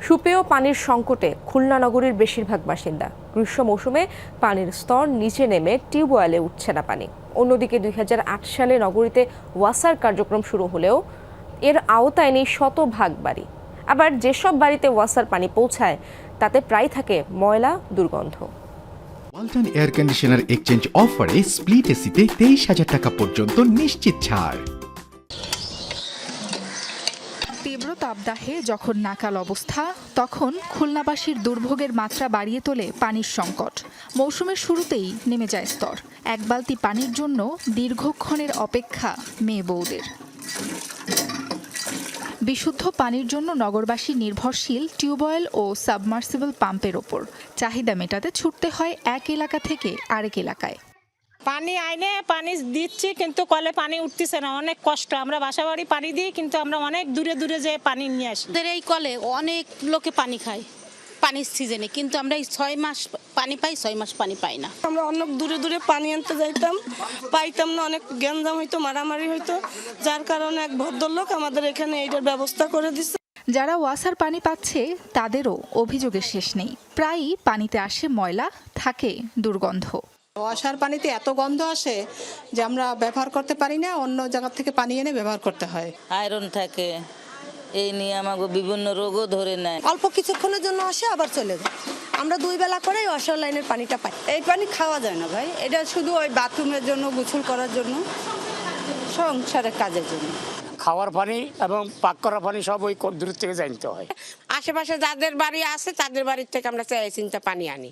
সুপেয় পানির সংকটে খুলনা নগরীর বেশিরভাগ বাসিন্দা। গ্রীষ্ম মৌসুমে পানির স্তর নিচে নেমে টিউবওয়েলে উঠছে না পানি। অন্যদিকে 2008 সালে নগরীতে ওয়াসার কার্যক্রম শুরু হলেও এর আওতায় নেই শতভাগ বাড়ি। আবার যেসব বাড়িতে ওয়াসার পানি পৌঁছায় তাতে প্রায় থাকে ময়লা, দুর্গন্ধ। ওয়ালটন এয়ার কন্ডিশনার এক্সচেঞ্জ অফারে স্প্লিট এসিতে 23,000 টাকা পর্যন্ত নিশ্চিত ছাড়। তীব্র তাপদাহে যখন নাকাল অবস্থা, তখন খুলনাবাসীর দুর্ভোগের মাত্রা বাড়িয়ে তোলে পানির সংকট। মৌসুমের শুরুতেই নেমে যায় স্তর। এক বালতি পানির জন্য দীর্ঘক্ষণের অপেক্ষা মেয়ে বউদের। বিশুদ্ধ পানির জন্য নগরবাসী নির্ভরশীল টিউবওয়েল ও সাবমার্সিবল পাম্পের ওপর। চাহিদা মেটাতে ছুটতে হয় এক এলাকা থেকে আরেক এলাকায়। পানি আইনে পানি দিচ্ছি, কিন্তু কলে পানি উঠতেছে না। অনেক কষ্ট। আমরা বাসা বাড়ি পানি দিই, কিন্তু আমরা অনেক দূরে দূরে যেয়ে পানি নিয়ে আসি। এই কলে অনেক লোকে পানি খায় পানির সিজনে, কিন্তু আমরা এই 6 মাস পানি পাই, 6 মাস পানি পাই না। আমরা অনেক দূরে দূরে পানি আনতে যাইতাম, পাইতাম না। অনেক গ্যাঞ্জাম হইতো, মারামারি হইতো, যার কারণে এক ভদ্রলোক আমাদের এখানে এইটার ব্যবস্থা করে দিচ্ছে। যারা ওয়াসার পানি পাচ্ছে তাদেরও অভিযোগের শেষ নেই। প্রায়ই পানিতে আসে ময়লা, থাকে দুর্গন্ধ। ওয়াসার পানিতে এত গন্ধ আসে যে আমরা ব্যবহার করতে পারি না, অন্য জায়গা থেকে পানি এনে ব্যবহার করতে হয়। আয়রন থাকে, এই নিয়ে আমাকে বিভিন্ন রোগও ধরে নেয়। অল্প কিছুক্ষণের জন্য আসে আবার চলে যায়। আমরা 2 বেলা করেই ওয়াসার লাইনের পানিটা পাই। এই পানি খাওয়া যায় না ভাই, এটা শুধু ওই বাথরুমের জন্য, গোসল করার জন্য, সংসারের কাজের জন্য। খাওয়ার পানি এবং পাক করা পানি সব ওই দূর থেকে জানতে হয়। আশেপাশে যাদের বাড়ি আছে তাদের বাড়ির থেকে আমরা চিন্তা পানি আনি।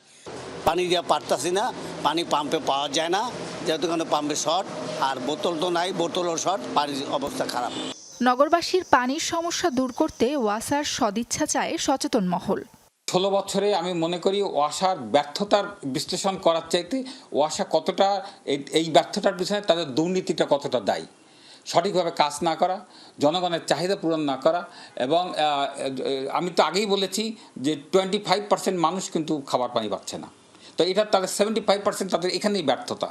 পানি দিয়ে পারতাছি না, পানি পাম্পে পাওয়া যায় না, যেহেতু পাম্পে শর্ট, আর বোতল তো নাই, বোতলও শর্ট, পানির অবস্থা খারাপ। নগরবাসীর পানির সমস্যা দূর করতে ওয়াসার সদিচ্ছা চায় সচেতন মহল। 16 বছরে আমি মনে করি ওয়াসার ব্যর্থতার বিশ্লেষণ করার চাইতে ওয়াসা কতটা এই ব্যর্থতার পিছনে তাদের দুর্নীতিটা কতটা দায়ী, সঠিকভাবে কাজ না করা, জনগণের চাহিদা পূরণ না করা। এবং আমি তো আগেই বলেছি যে 25% মানুষ কিন্তু খাবার পানি পাচ্ছে না। তো এটা তাদের 75% তাদের এখানেই ব্যর্থতা।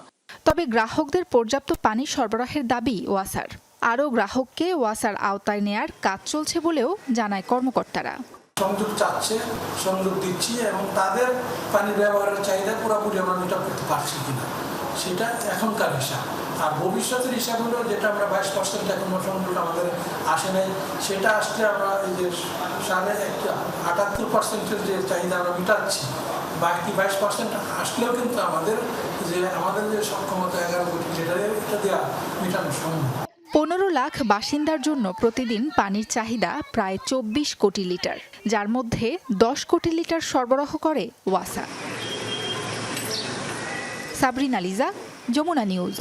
তবে গ্রাহকদের পর্যাপ্ত পানি সরবরাহের দাবি ওয়াসার। আরও গ্রাহককে ওয়াসার আওতায় নেয়ার কাজ চলছে বলেও জানায় কর্মকর্তারা। সংযোগ চাচ্ছে, সংযোগ দিচ্ছি, এবং তাদের পানি ব্যবহারের চাহিদা পুরোপুরি আমরা মেটা করতে পারছি কিনা সেটা এখনকার হিসাব। আর ভবিষ্যতের হিসাব হলো যেটা আমরা 22% এখনো সংযোগ আমাদের আসে নাই, সেটা আসলে আমরা এই যে 78% যে চাহিদা আমরা মেটাচ্ছি, বাকি 22% আসলেও কিন্তু আমাদের যে সক্ষমতা 11 কোটি, এটা দেওয়া মেটানো সম্ভব। 15 লাখ বাসিন্দার জন্য প্রতিদিন পানির চাহিদা প্রায় 24 কোটি লিটার, যার মধ্যে 10 কোটি লিটার সরবরাহ করে ওয়াসা। সাবরিনা লিজা, যমুনা নিউজ।